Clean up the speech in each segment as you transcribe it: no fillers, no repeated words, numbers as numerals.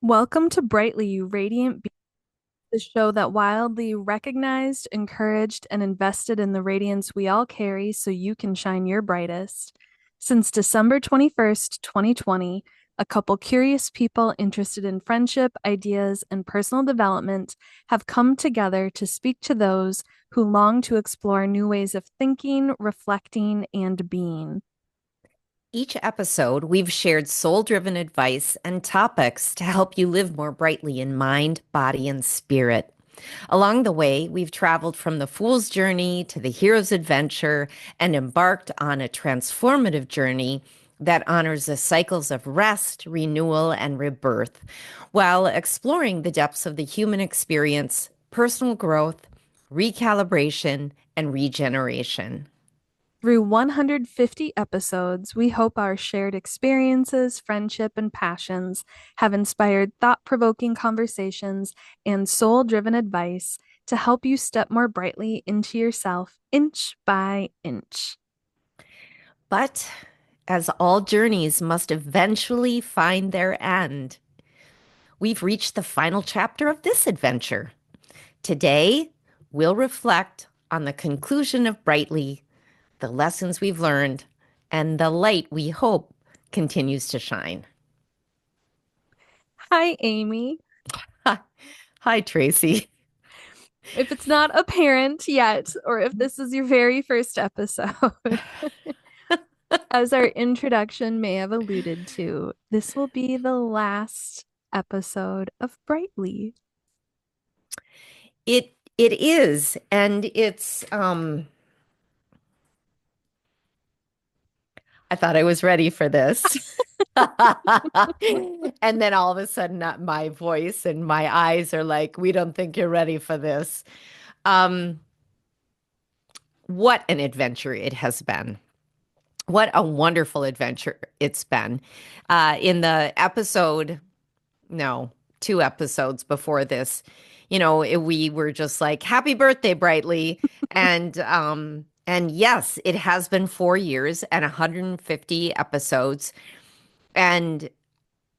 Welcome to Brightly, You Radiant Beings, the show that wildly recognized, encouraged, and invested in the radiance we all carry so you can shine your brightest. Since December 21st, 2020, a couple curious people interested in friendship, ideas, and personal development have come together to speak to those who long to explore new ways of thinking, reflecting, and being. Each episode, we've shared soul driven advice and topics to help you live more brightly in mind, body, and spirit. Along the way, we've traveled from the fool's journey to the hero's adventure and embarked on a transformative journey that honors the cycles of rest, renewal, and rebirth, while exploring the depths of the human experience, personal growth, recalibration, and regeneration. Through 150 episodes, we hope our shared experiences, friendship, and passions have inspired thought provoking conversations and soul driven advice to help you step more brightly into yourself inch by inch. But as all journeys must eventually find their end, we've reached the final chapter of this adventure. Today, we'll reflect on the conclusion of Brightly, the lessons we've learned, and the light we hope continues to shine. Hi, Amy. Hi, Tracy. If it's not apparent yet, or if this is your very first episode, as our introduction may have alluded to, this will be the last episode of Brightly. It is, and I thought I was ready for this. And then all of a sudden, my voice and my eyes are like, we don't think you're ready for this. Um, what an adventure it has been. What a wonderful adventure it's been. In the episode, no, two episodes before this, we were just like, happy birthday, Brightly. And yes, it has been 4 years and 150 episodes. And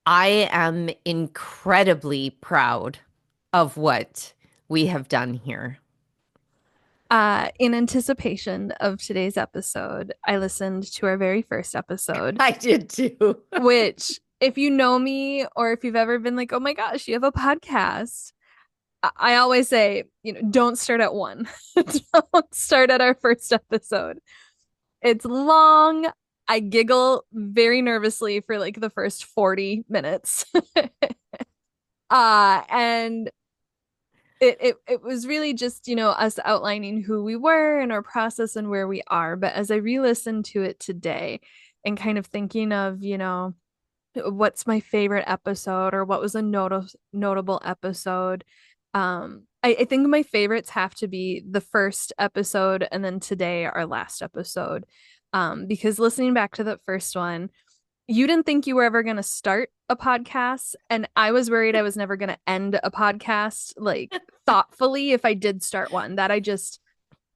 I am incredibly proud of what we have done here. In anticipation of today's episode, I listened to our very first episode, I did too. which, if you know me or if you've ever been like, oh my gosh, you have a podcast, I always say, don't start at one. Don't start at our first episode. It's long. I giggle very nervously for like the first 40 minutes. And it was really just, us outlining who we were and our process and where we are. But as I re-listened to it today and kind of thinking of, what's my favorite episode or what was a notable episode, I think my favorites have to be the first episode and then today, our last episode. Because listening back to the first one, you didn't think you were ever going to start a podcast, and I was worried I was never going to end a podcast like thoughtfully if I did start one, that I just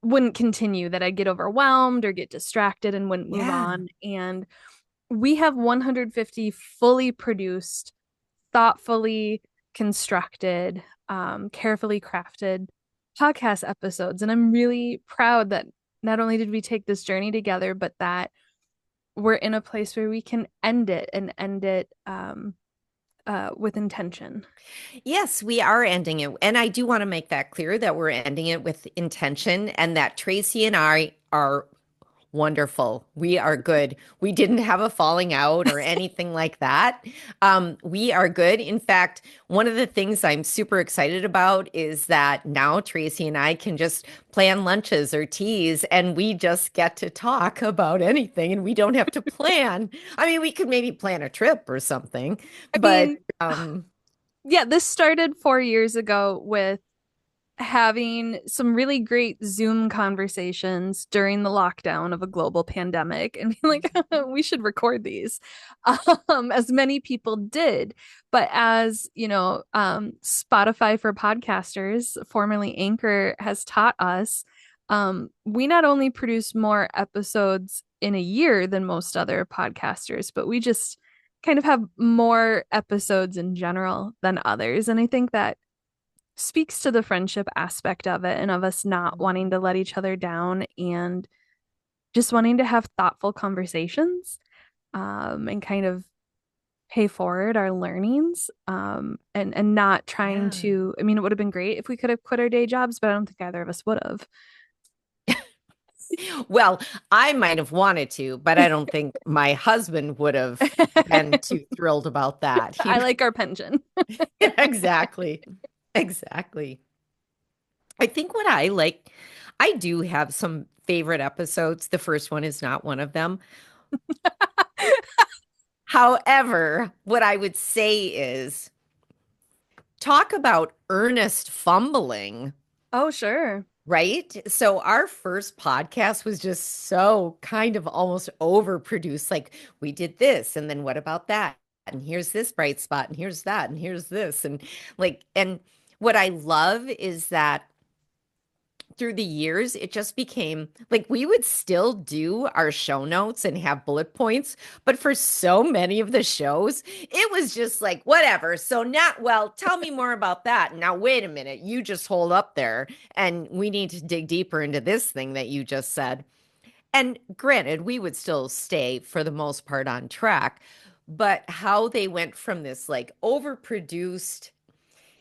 wouldn't continue, that I'd get overwhelmed or get distracted and wouldn't move Yeah. on. And we have 150 fully produced, thoughtfully constructed, carefully crafted podcast episodes. And I'm really proud that not only did we take this journey together, but that we're in a place where we can end it and end it with intention. Yes, we are ending it. And I do want to make that clear that we're ending it with intention and that Tracy and I are wonderful. We are good. We didn't have a falling out or anything like that. We are good. In fact, one of the things I'm super excited about is that now Tracy and I can just plan lunches or teas and we just get to talk about anything and we don't have to plan. I mean, we could maybe plan a trip or something, I but mean, yeah, this started 4 years ago with having some really great Zoom conversations during the lockdown of a global pandemic and being like, we should record these, as many people did. But as Spotify for podcasters, formerly Anchor, has taught us, we not only produce more episodes in a year than most other podcasters, but we just kind of have more episodes in general than others. And I think that speaks to the friendship aspect of it and of us not wanting to let each other down and just wanting to have thoughtful conversations and kind of pay forward our learnings and not trying Yeah. to, I mean, it would have been great if we could have quit our day jobs, but I don't think either of us would have. Well, I might have wanted to, but I don't think my husband would have been too thrilled about that. I like our pension. Yeah, exactly. Exactly. I think what I like, I do have some favorite episodes. The first one is not one of them. However, what I would say is talk about earnest fumbling, Oh, sure. right? So our first podcast was just so kind of almost overproduced. Like we did this, and then what about that? And here's this bright spot, and here's that, and here's this. And and what I love is that through the years, it just became like we would still do our show notes and have bullet points, but for so many of the shows, it was just like, whatever. So, not well, tell me more about that. Now, wait a minute, you just hold up there, and we need to dig deeper into this thing that you just said. And granted, we would still stay for the most part on track, but how they went from this like overproduced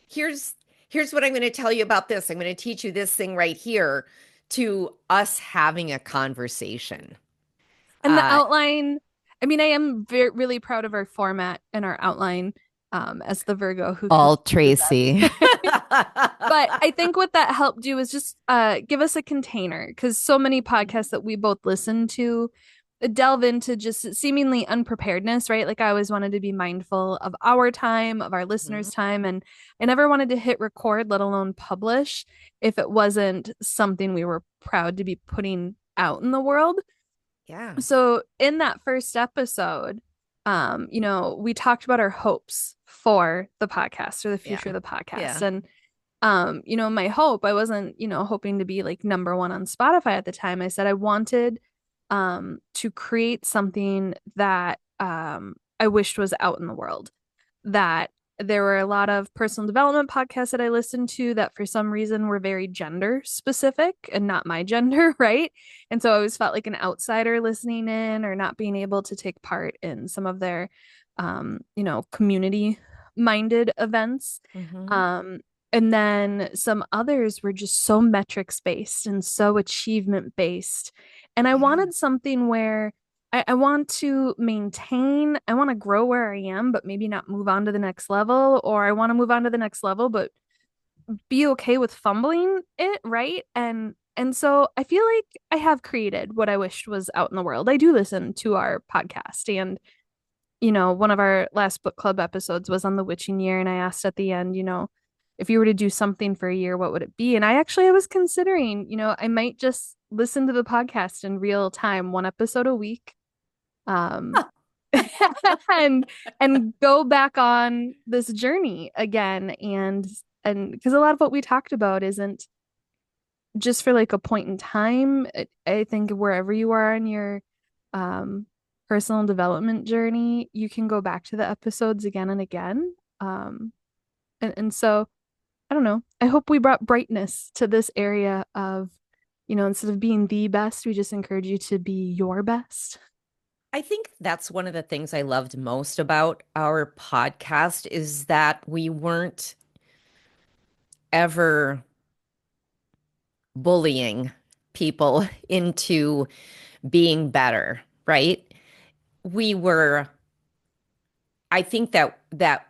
here's here's what I'm going to tell you about this. I'm going to teach you this thing right here to us having a conversation. And the Uh, outline, I mean, I am very, really proud of our format and our outline as the Virgo who all confuses Tracy. us. But I think what that helped do is just give us a container because so many podcasts that we both listen to delve into just seemingly unpreparedness, right? Like I always wanted to be mindful of our time, of our listeners' Mhm. time, and I never wanted to hit record, let alone publish, if it wasn't something we were proud to be putting out in the world. Yeah. So in that first episode, we talked about our hopes for the podcast or the Yeah. future of the podcast. Yeah. And my hope, I wasn't, hoping to be like number one on Spotify at the time. I said I wanted to create something that I wished was out in the world. That there were a lot of personal development podcasts that I listened to that for some reason were very gender specific and not my gender, right? And so I always felt like an outsider listening in or not being able to take part in some of their community minded events. Hmm. Um, and then some others were just so metrics based and so achievement based. And I Yeah. wanted something where I want to maintain, I want to grow where I am, but maybe not move on to the next level, or I want to move on to the next level, but be okay with fumbling it, right? And so I feel like I have created what I wished was out in the world. I do listen to our podcast and one of our last book club episodes was on the witching year and I asked at the end, if you were to do something for a year, what would it be? And I was considering, I might just listen to the podcast in real time, one episode a week um and go back on this journey again and because a lot of what we talked about isn't just for like a point in time. I think wherever you are in your um personal development journey, you can go back to the episodes again and again. And so I don't know. I hope we brought brightness to this area of, instead of being the best, we just encourage you to be your best. I think that's one of the things I loved most about our podcast is that we weren't ever bullying people into being better, right? We were, I think that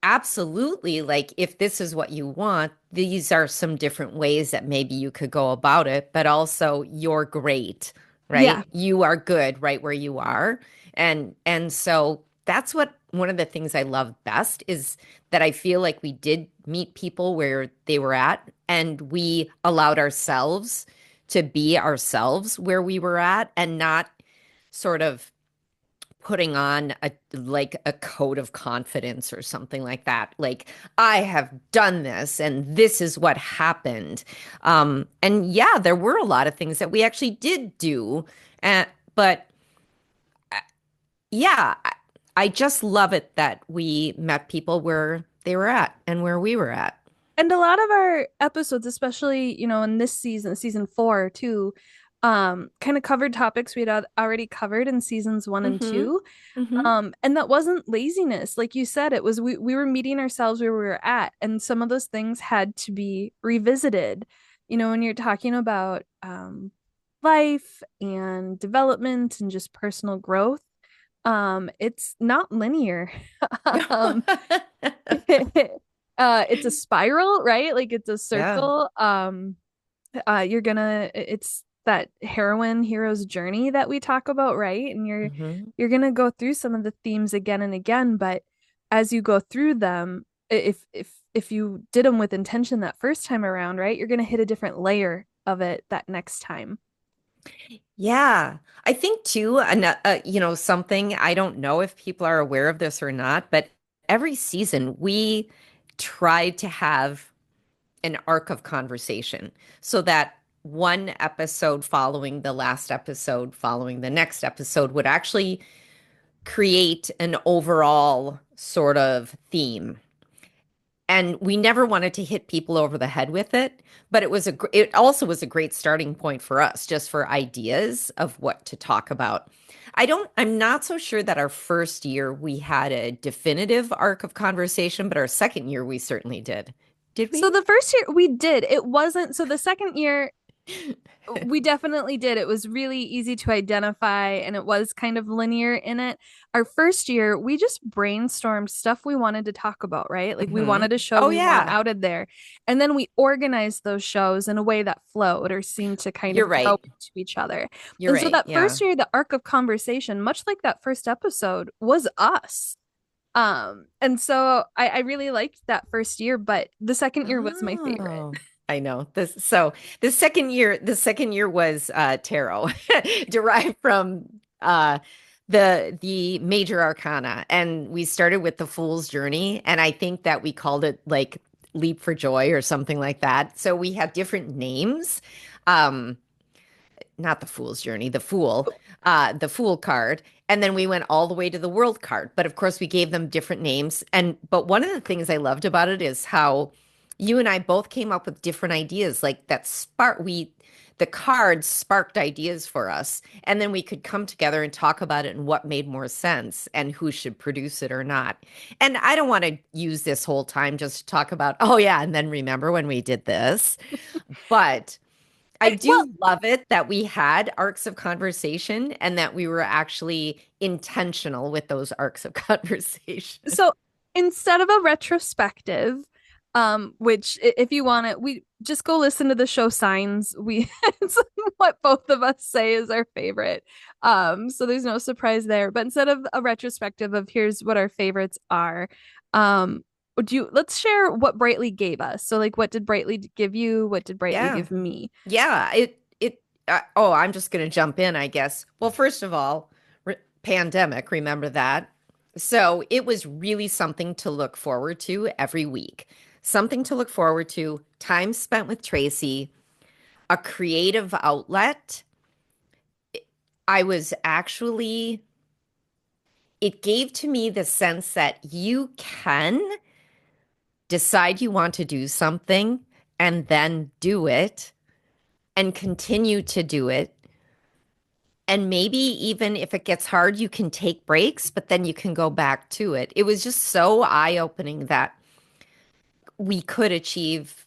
absolutely, like if this is what you want, these are some different ways that maybe you could go about it, but also you're great, Yeah. right? You are good right where you are. And so that's what one of the things I love best is that I feel like we did meet people where they were at and we allowed ourselves to be ourselves where we were at and not sort of putting on a coat of confidence or something like that. Like I have done this and this is what happened. And yeah, there were a lot of things that we actually did do. But yeah, I just love it that we met people where they were at and where we were at. And a lot of our episodes, especially, in this season, season 4 too, kind of covered topics we'd already covered in seasons 1 and Mm-hmm. 2. Mm-hmm. And that wasn't laziness. Like you said, it was we were meeting ourselves where we were at, and some of those things had to be revisited. When you're talking about life and development and just personal growth, it's not linear. Um, it's a spiral, right? Like it's a Yeah. circle. It's that heroine hero's journey that we talk about, right? And Mm-hmm. you're gonna go through some of the themes again and again, but as you go through them, if you did them with intention that first time around, right, you're gonna hit a different layer of it that next time. Yeah. I think too, something I don't know if people are aware of this or not, but every season we tried to have an arc of conversation so that one episode following the last episode, following the next episode would actually create an overall sort of theme. And we never wanted to hit people over the head with it, but it also was a great starting point for us just for ideas of what to talk about. I'm not so sure that our first year we had a definitive arc of conversation, but our second year we certainly did. Did So we? the first year we did, it wasn't, so the second year we definitely did. It was really easy to identify and it was kind of linear in it. Our first year, we just brainstormed stuff we wanted to talk about, right? Like we Hmm. wanted a show Oh we want yeah, out of there. And then we organized those shows in a way that flowed or seemed to kind you're of grow right. into each other. You're And so right. that Yeah. first year, the arc of conversation, much like that first episode, was us. And so I really liked that first year, but the second year was my favorite. Oh, I know this. So the second year was tarot, derived from the major arcana, and we started with the Fool's Journey, and I think that we called it like Leap for Joy or something like that. So we had different names. Um, not the Fool's Journey, the Fool card. And then we went all the way to the World card. But of course, we gave them different names. But one of the things I loved about it is how you and I both came up with different ideas. Like the cards sparked ideas for us. And then we could come together and talk about it and what made more sense and who should produce it or not. And I don't want to use this whole time just to talk about, oh, yeah, and then remember when we did this. But I Well, do love it that we had arcs of conversation and that we were actually intentional with those arcs of conversation. so instead of a retrospective, which if you want it, we just go listen to the show Signs. It's what both of us say is our favorite. So there's no surprise there. But instead of a retrospective of here's what our favorites are, let's share what Brightly gave us. So like what did Brightly give you? What did Brightly Yeah. give me? Yeah. I'm just going to jump in, I guess. Well, first of all, pandemic, remember that? So it was really something to look forward to every week. Something to look forward to, time spent with Tracy, a creative outlet. I was actually it gave to me the sense that you can decide you want to do something and then do it and continue to do it. And maybe even if it gets hard, you can take breaks, but then you can go back to it. It was just so eye-opening that we could achieve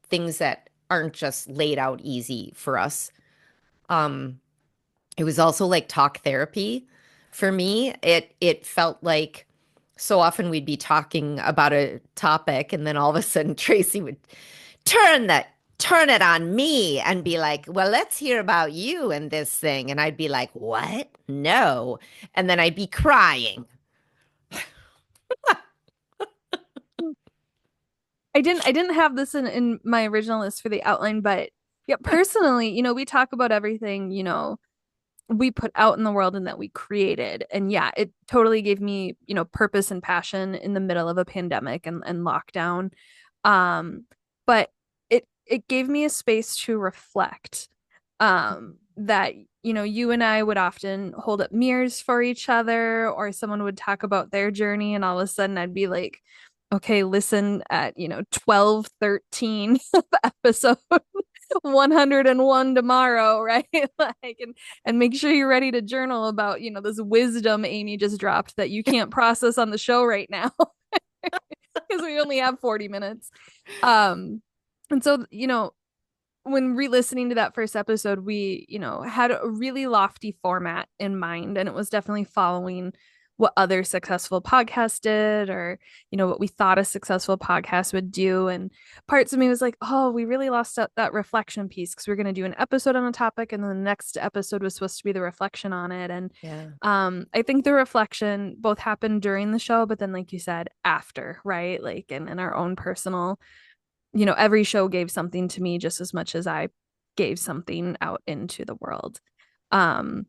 things that aren't just laid out easy for us. Um, It was also like talk therapy for me. It felt like so often we'd be talking about a topic and then all of a sudden Tracy would turn it on me and be like, "Well, let's hear about you and this thing." And I'd be like, "What? No." And then I'd be crying. I didn't have this in my original list for the outline, but yeah, personally, we talk about everything, we put out in the world and that we created. And yeah, it totally gave me, purpose and passion in the middle of a pandemic and lockdown. But it gave me a space to reflect. That you and I would often hold up mirrors for each other, or someone would talk about their journey, and all of a sudden I'd be like, okay, listen at, 12:13 episode 101 tomorrow, right? Like, and make sure you're ready to journal about, this wisdom Amy just dropped that you can't process on the show right now because we only have 40 minutes. Um, and so, when re-listening to that first episode, we, had a really lofty format in mind, and it was definitely following what other successful podcasts did, or, what we thought a successful podcast would do. And parts of me was like, oh, we really lost that reflection piece, because we are going to do an episode on a topic, and then the next episode was supposed to be the reflection on it. And Yeah. I think the reflection both happened during the show, but then, like you said, after, right? Like in our own personal, every show gave something to me just as much as I gave something out into the world. Um,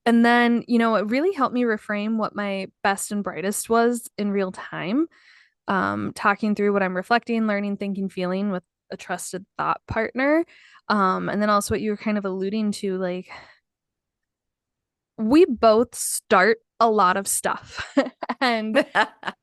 and then, it really helped me reframe what my best and brightest was in real time. Talking through what I'm reflecting, learning, thinking, feeling with a trusted thought partner. And then also what you were kind of alluding to, like, we both start a lot of stuff. And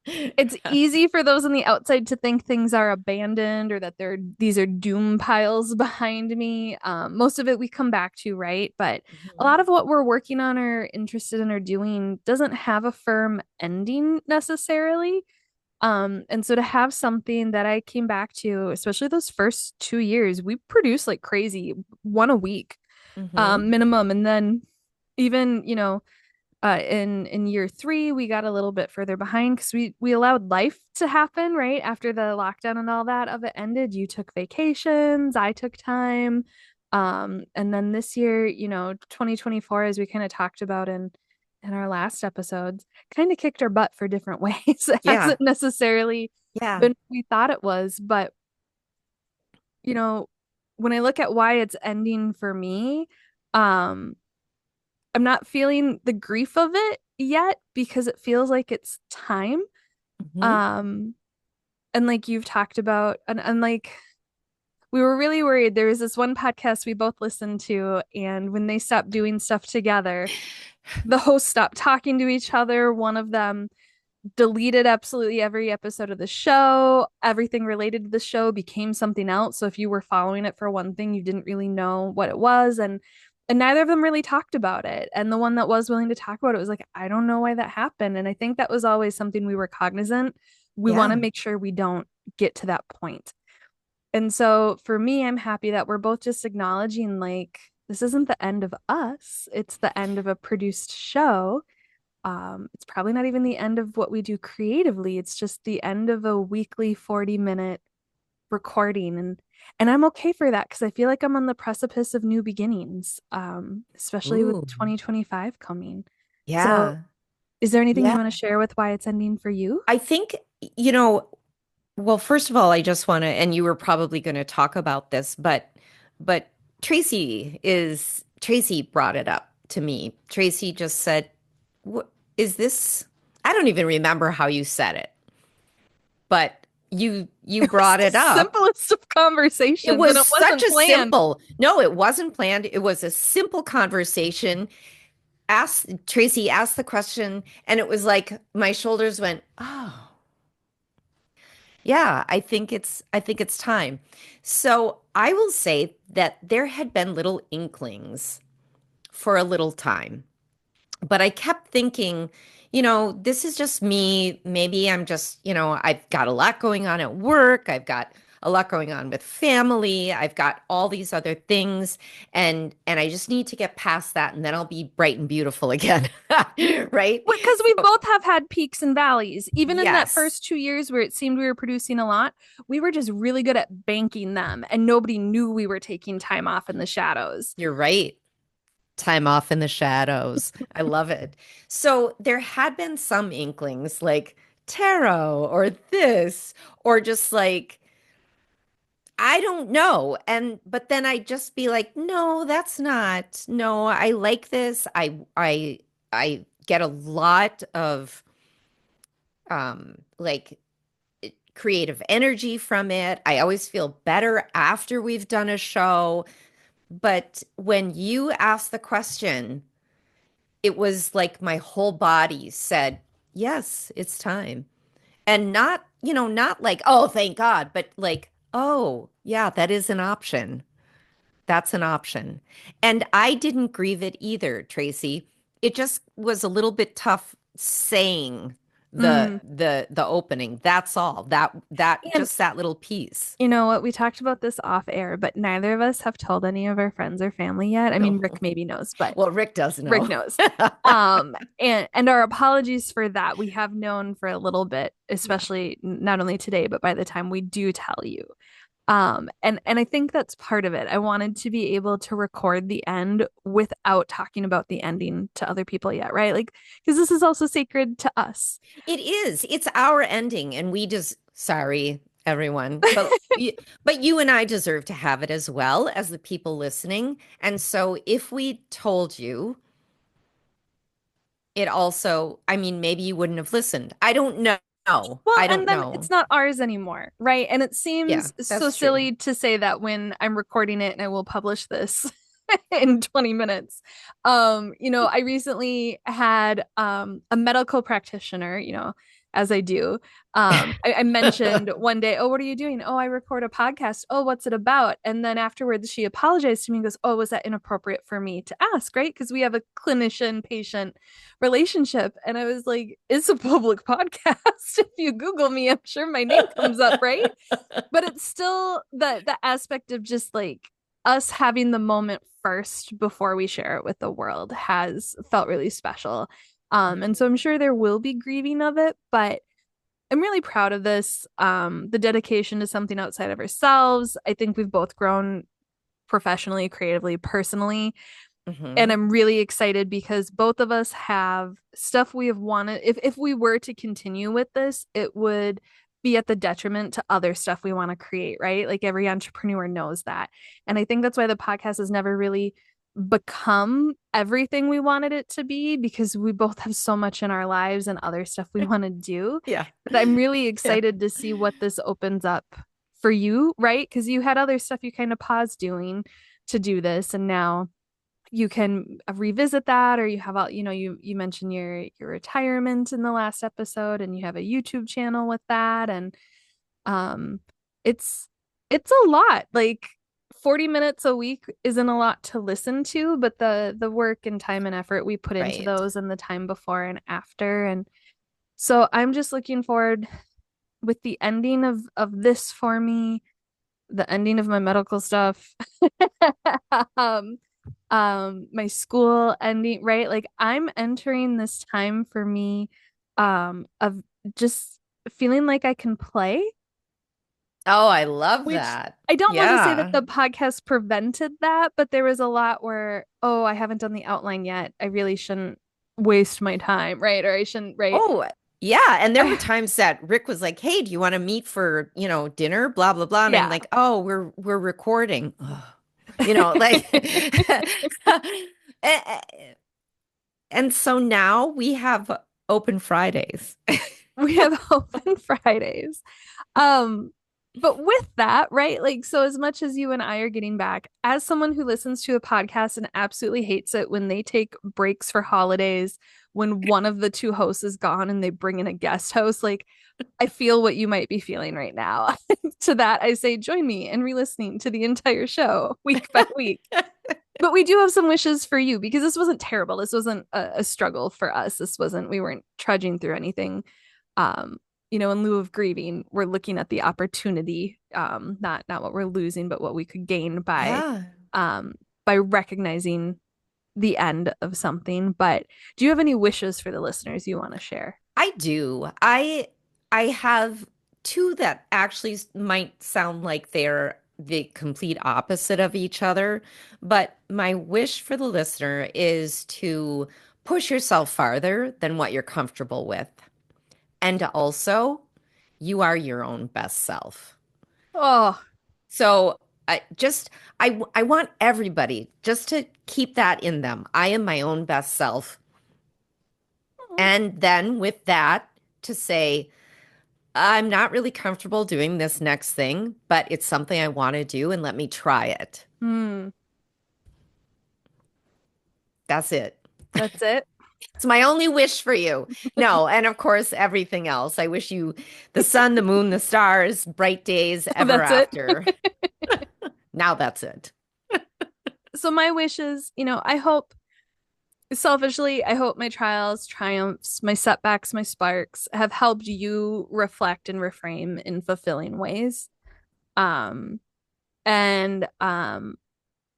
it's easy for those on the outside to think things are abandoned, or that these are doom piles behind me. Most of it we come back to, right? But a Mhm. lot of what we're working on or interested in or doing doesn't have a firm ending necessarily. And so to have something that I came back to, especially those first 2 years, we produced like crazy, one a week, Mhm. minimum. And then even, in year three, we got a little bit further behind because we allowed life to happen, right? After the lockdown and all that of it ended, you took vacations, I took time. And then this year, 2024, as we kind of talked about in our last episodes, kind of kicked our butt for different ways. It Yeah. hasn't necessarily Yeah. been what we thought it was, but you know, when I look at why it's ending for me, um, I'm not feeling the grief of it yet, because it feels like it's time. Mhm. Um, and like you've talked about, and like we were really worried. There was this one podcast we both listened to, and when they stopped doing stuff together, the hosts stopped talking to each other. One of them deleted absolutely every episode of the show. Everything related to the show became something else. So if you were following it for one thing, you didn't really know what it was. And neither of them really talked about it. And the one that was willing to talk about it was like, I don't know why that happened. And I think that was always something we were cognizant. We want to Yeah. make sure we don't get to that point. And so for me, I'm happy that we're both just acknowledging, like, this isn't the end of us. It's the end of a produced show. It's probably not even the end of what we do creatively. It's just the end of a weekly 40-minute recording. And I'm okay for that, because I feel like I'm on the precipice of new beginnings, especially with Ooh. 2025 coming. So Yeah. is there anything you Yeah. want to share with why it's ending for you? I think, you know, well, first of all, I just want to, and you were probably going to talk about this, but Tracy brought it up to me. Tracy just said, "What is this?" I don't even remember how you said it, but you It was brought the it up. simplest of It conversations, and was it such wasn't a planned. simple, no, it wasn't planned. It was a simple conversation. Tracy asked the question, and it was like my shoulders went, "Oh, yeah, I think it's time." So I will say that there had been little inklings for a little time. But I kept thinking, this is just me. Maybe I'm just, I've got a lot going on at work. I've got a lot going on with family. I've got all these other things, and I just need to get past that, and then I'll be bright and beautiful again. Right? Because we So, both have had peaks and valleys. Even in that yes, first 2 years where it seemed we were producing a lot, we were just really good at banking them, and nobody knew we were taking time off in the shadows. you're right. Time off in the shadows. I love it. So there had been some inklings like tarot or this, or just like, I don't know. And but then I'd just be like, no, that's not. No, I like this. I get a lot of like creative energy from it. I always feel better after we've done a show. But when you asked the question, it was like my whole body said, yes, it's time. And not, not like, oh, thank God, but like, oh, yeah, that is an option. That's an option. And I didn't grieve it either, Tracy. It just was a little bit tough saying the Mm. the opening. That's all. That And just that little piece. you know what? We talked about this off air, but neither of us have told any of our friends or family yet. I mean, Rick Oh. maybe knows, but Well, Rick does Rick know. knows. And our apologies for that. We have known for a little bit, Yeah. especially not only today, but by the time we do tell you. And I think that's part of it. I wanted to be able to record the end without talking about the ending to other people yet, right? Like, because this is also sacred to us. It is. It's our ending, and we just sorry, everyone, but you and I deserve to have it as well as the people listening. And so if we told you, it also, I mean, maybe you wouldn't have listened. I don't know. Well, I and don't then know. it's not ours anymore, right? And it Yeah, seems so that's true. silly to say that when I'm recording it and I will publish this in 20 minutes. I recently had a medical practitioner, as I do. I mentioned one day, oh, what are you doing? Oh, I record a podcast. Oh, what's it about? And then afterwards, she apologized to me and goes, oh, was that inappropriate for me to ask? Right? Because we have a clinician patient relationship. And I was like, it's a public podcast. If you Google me, I'm sure my name comes up, right? But it's still the aspect of just like us having the moment first before we share it with the world has felt really special. And so I'm sure there will be grieving of it, but I'm really proud of this. The dedication to something outside of ourselves. I think we've both grown professionally, creatively, personally. And Hmm. I'm really excited because both of us have stuff we have wanted. If we were to continue with this, it would be at the detriment to other stuff we want to create, right? Like every entrepreneur knows that. And I think that's why the podcast has never really become everything we wanted it to be because we both have so much in our lives and other stuff we want to do Yeah. that I'm really Yeah. excited to see what this opens up for you, right? Because you had other stuff you kind of paused doing to do this and now you can revisit that or you have you mentioned your retirement in the last episode and you have a YouTube channel with that and um it's it's a lot like 40 minutes a week isn't a lot to listen to but the work and time and effort we put into Right. those and the time before and after and so I'm just looking forward with the ending of this for me the ending of my medical stuff um my school ending right like I'm entering this time for me of just feeling like I can play Oh, I love which that. I don't want to say that Yeah. the podcast prevented that but there was a lot where oh I haven't done the outline yet I really shouldn't waste my time right or I shouldn't right Oh, yeah. And there were times that Rick was like, "Hey, do you want to meet for, dinner?" Blah blah blah. And I'm yeah like, "Oh, we're recording." Ugh. Like and and so now we have open Fridays. we have open Fridays. Um, but with that, right? Like, so as much as you and I are getting back, as someone who listens to a podcast and absolutely hates it when they take breaks for holidays, when one of the two hosts is gone and they bring in a guest host, like, I feel what you might be feeling right now. To that, I say, join me in re listening to the entire show week by week. But we do have some wishes for you because this wasn't terrible. This wasn't a struggle for us. We weren't trudging through anything. Um, in lieu of grieving, we're looking at the opportunity, not what we're losing, but what we could gain Yeah. um by recognizing the end of something. But do you have any wishes for the listeners you want to share? I do. I have two that actually might sound like they're the complete opposite of each other, but my wish for the listener is to push yourself farther than what you're comfortable with. And also, you are your own best self. Oh, So, I want everybody just to keep that in them. I am my own best self. And then with that to say I'm not really comfortable doing this next thing, but it's something I want to do and let me try it. hmm. That's it. That's it. It's my only wish for you. No, and of course, everything else. I wish you the sun, the moon, the stars, bright days ever That's it. after. Now that's it. So my wish is, I hope selfishly, I hope my trials, triumphs, my setbacks, my sparks have helped you reflect and reframe in fulfilling ways. Um, and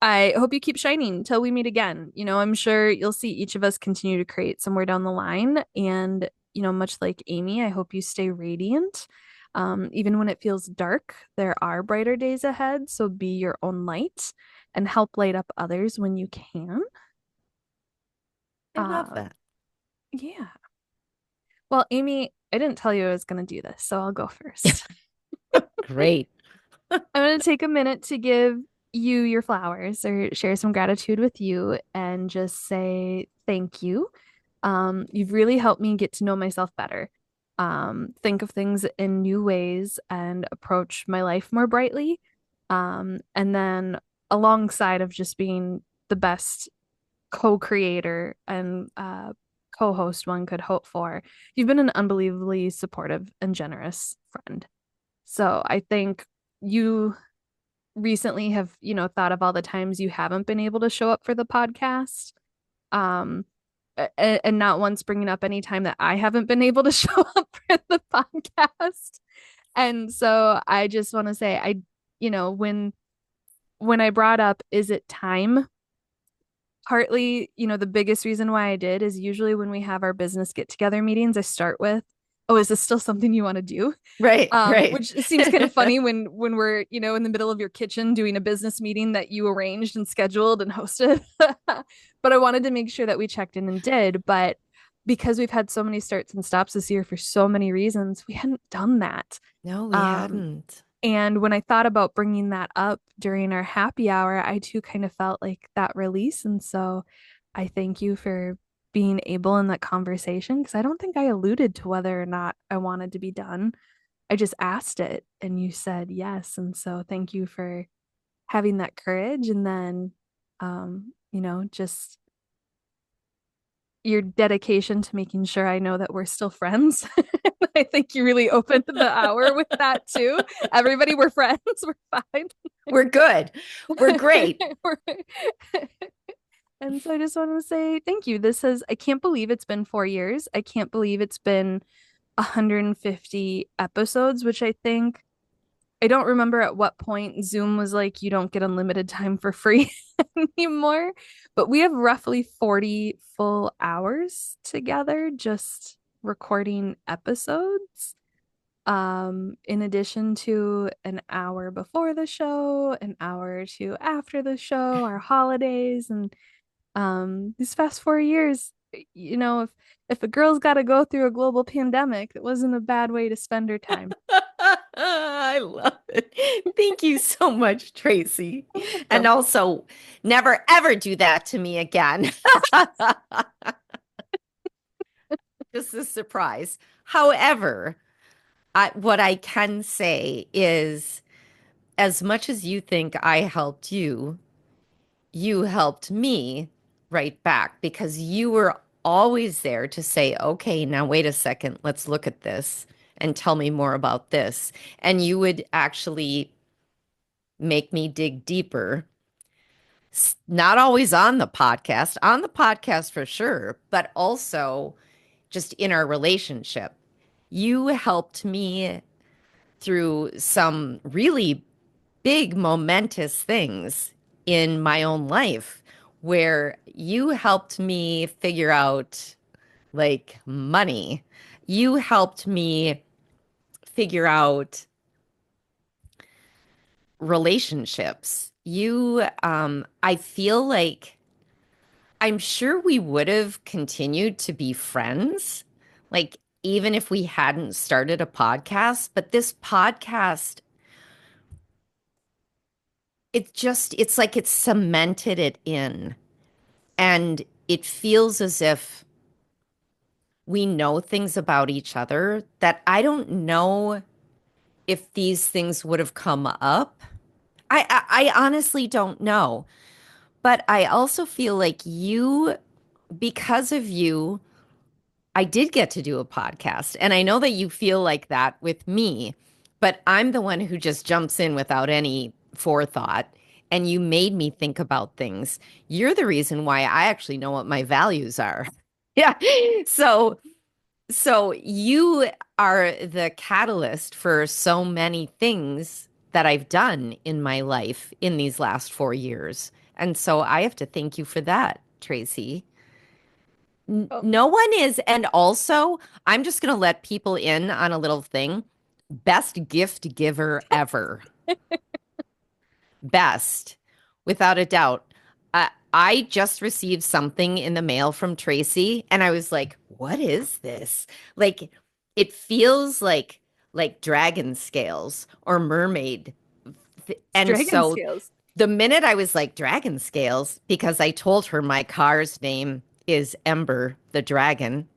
I hope you keep shining till we meet again. I'm sure you'll see each of us continue to create somewhere down the line. And, much like Amy, I hope you stay radiant. Even when it feels dark, there are brighter days ahead. So be your own light and help light up others when you can. I love Um, that. yeah. Well, Amy, I didn't tell you I was going to do this, so I'll go first. Great. I'm going to take a minute to give you your flowers or share some gratitude with you and just say thank you. You've really helped me get to know myself better, think of things in new ways, and approach my life more brightly. And then, alongside of just being the best co-creator and co-host one could hope for, you've been an unbelievably supportive and generous friend. So I think you recently have, thought of all the times you haven't been able to show up for the podcast. Um, and not once bringing up any time that I haven't been able to show up for the podcast. And so I just want to say, when I brought up, is it time? Partly, the biggest reason why I did is usually when we have our business get together meetings, I start with, oh, is this still something you want to do? Right, right. Which seems kind of funny when we're, in the middle of your kitchen doing a business meeting that you arranged and scheduled and hosted. But I wanted to make sure that we checked in and did. But because we've had so many starts and stops this year for so many reasons, we hadn't done that. No, we Um, hadn't. and when I thought about bringing that up during our happy hour, I too kind of felt like that release. And so I thank you for being able in that conversation because I don't think I alluded to whether or not I wanted to be done. I just asked it and you said yes. And so thank you for having that courage and then just your dedication to making sure I know that we're still friends. I think you really opened the hour with that too. Everybody, we're friends. We're fine. We're good. We're great. And so I just want to say thank you. I can't believe it's been 4 years. I can't believe it's been 150 episodes, which I don't remember at what point Zoom was like, you don't get unlimited time for free anymore. But we have roughly 40 full hours together just recording episodes. In addition to an hour before the show, an hour or two after the show, our holidays, and these past 4 years, if a girl's got to go through a global pandemic, it wasn't a bad way to spend her time. I love it. Thank you so much, Tracy. And Welcome. also, never ever do that to me again. Just a surprise. However, what I can say is, as much as you think I helped you, you helped me right back because you were always there to say, okay, now wait a second, let's look at this and tell me more about this. And you would actually make me dig deeper. Not always on the podcast for sure, but also just in our relationship. You helped me through some really big, momentous things in my own life where you helped me figure out like money. You helped me figure out relationships. I feel like I'm sure we would have continued to be friends, like even if we hadn't started a podcast, but this podcast, it's like it's cemented it in. And it feels as if we know things about each other that I don't know if these things would have come up. I honestly don't know. But I also feel like because of you, I did get to do a podcast. And I know that you feel like that with me, but I'm the one who just jumps in without any forethought. And you made me think about things. You're the reason why I actually know what my values are. Yeah. So, so you are the catalyst for so many things that I've done in my life in these last 4 years. And so I have to thank you for that, Tracy. Oh, No one is. And also, I'm just going to let people in on a little thing. Best gift giver ever. Best, without a doubt. I just received something in the mail from Tracy, and I was like, "What is this?" Like, it feels like dragon scales or mermaid. it's And dragon so scales. the minute I was like dragon scales, because I told her my car's name is Ember the dragon.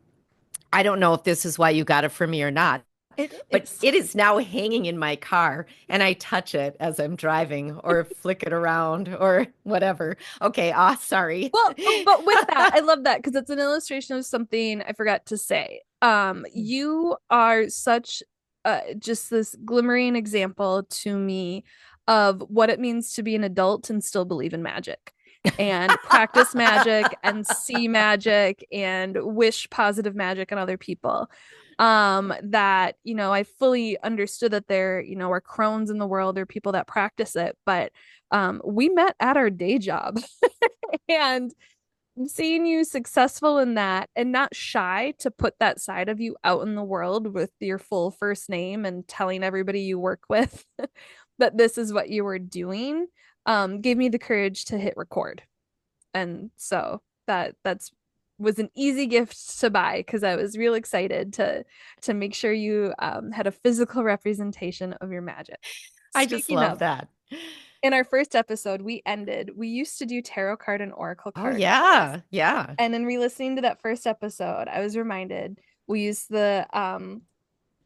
I don't know if this is why you got it for me or not, It but is. it is now hanging in my car and I touch it as I'm driving or flick it around or whatever. Okay, sorry. Well, but with that, I love that because it's an illustration of something I forgot to say. You are such just this glimmering example to me of what it means to be an adult and still believe in magic and practice magic and see magic and wish positive magic on other people. That, I fully understood that there, are crones in the world or people that practice it, but we met at our day job. And seeing you successful in that and not shy to put that side of you out in the world with your full first name and telling everybody you work with that this is what you were doing, gave me the courage to hit record. And so that's was an easy gift to buy because I was real excited to make sure you had a physical representation of your magic. I just Speaking love of, that. in our first episode, we used to do tarot card and oracle Oh, card pulls. yeah. Yeah. And in re-listening to that first episode, I was reminded we used the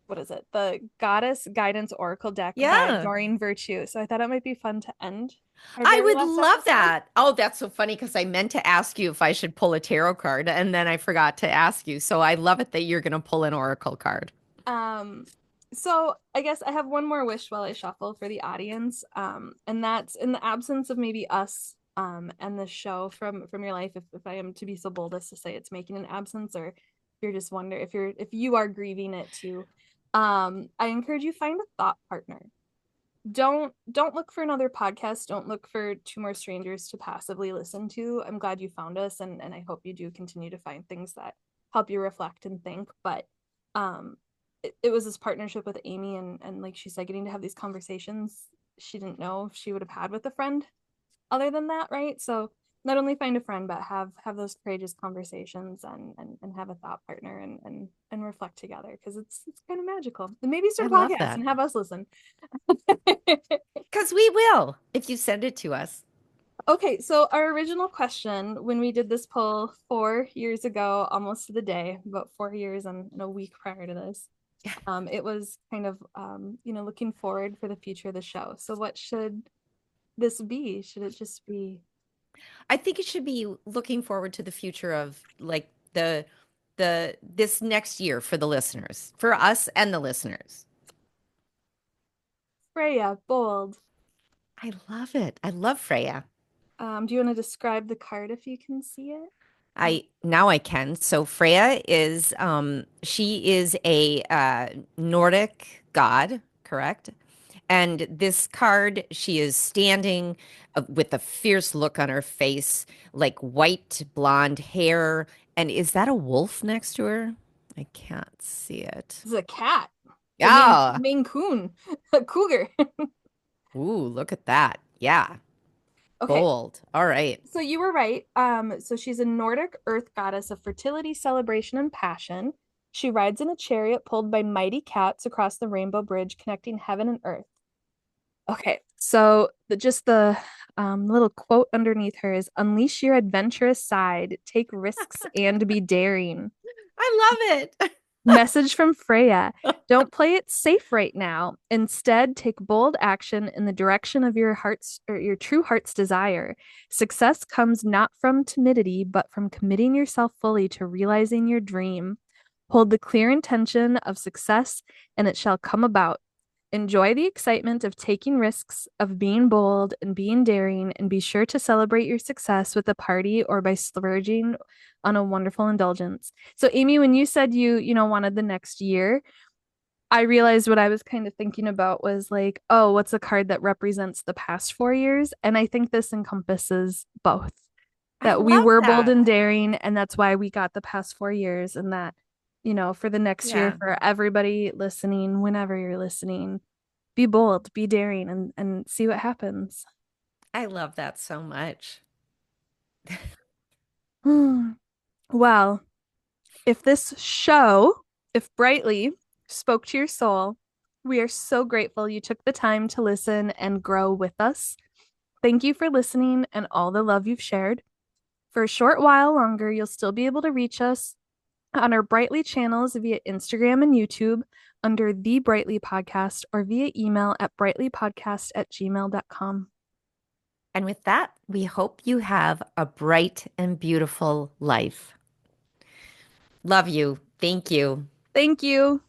what is it? The Goddess Guidance Oracle deck by Yeah. Ignoring Virtue. So I thought it might be fun to end our I very would last love episode. that. Oh, that's so funny because I meant to ask you if I should pull a tarot card and then I forgot to ask you. So I love it that you're going to pull an oracle card. Um, so I guess I have one more wish while I shuffle for the audience. And that's in the absence of maybe us and the show from your life, if I am to be so bold as to say it's making an absence, or if you're just wonder if you are grieving it too. I encourage you find a thought partner. Don't look for another podcast. Don't look for two more strangers to passively listen to. I'm glad you found us, and I hope you do continue to find things that help you reflect and think. But um it was this partnership with Amy, and like she said, getting to have these conversations she didn't know if she would have had with a friend other than that, right? So not only find a friend, but have those courageous conversations and have a thought partner and reflect together because it's kind of magical. And maybe I start a love podcast that and have us listen. because we will if you send it to us. Okay, so our original question when we did this poll 4 years ago, almost to the day, about 4 years and a week prior to this, it was kind of looking forward for the future of the show. So what should this be? Should it just be I think it should be looking forward to the future of like the this next year for the listeners, for us and the listeners. Freya, bold? I love it. I love Freya. Do you want to describe the card if you can see it? I now I can. So Freya is she is a Nordic god, correct? And this card, she is standing with a fierce look on her face, like white blonde hair. And is that a wolf next to her? I can't see it. This is a cat. It's a Yeah. Maine Coon, a cougar. Ooh, look at that. Yeah. Okay, Bold. All right. so you were right. So she's a Nordic earth goddess of fertility, celebration, and passion. She rides in a chariot pulled by mighty cats across the rainbow bridge connecting heaven and earth. Okay, so the little quote underneath her is unleash your adventurous side, take risks, and be daring. I love it. Message from Freya. Don't play it safe right now. Instead, take bold action in the direction of your heart's or your true heart's desire. Success comes not from timidity, but from committing yourself fully to realizing your dream. Hold the clear intention of success, and it shall come about. Enjoy the excitement of taking risks, of being bold and being daring, and be sure to celebrate your success with a party or by splurging on a wonderful indulgence. So, Amy, when you said you wanted the next year, I realized what I was kind of thinking about was like, oh, what's a card that represents the past 4 years? And I think this encompasses both. I That we love were bold that. and daring, and that's why we got the past 4 years, and that, for the next year, Yeah, for everybody listening, whenever you're listening, be bold, be daring, and see what happens. I love that so much. Well, if this show, if Brightly spoke to your soul, we are so grateful you took the time to listen and grow with us. Thank you for listening and all the love you've shared. For a short while longer, you'll still be able to reach us on our Brightly channels via Instagram and YouTube under The Brightly Podcast or via email at brightlypodcast@gmail.com. And with that, we hope you have a bright and beautiful life. Love you. Thank you. Thank you.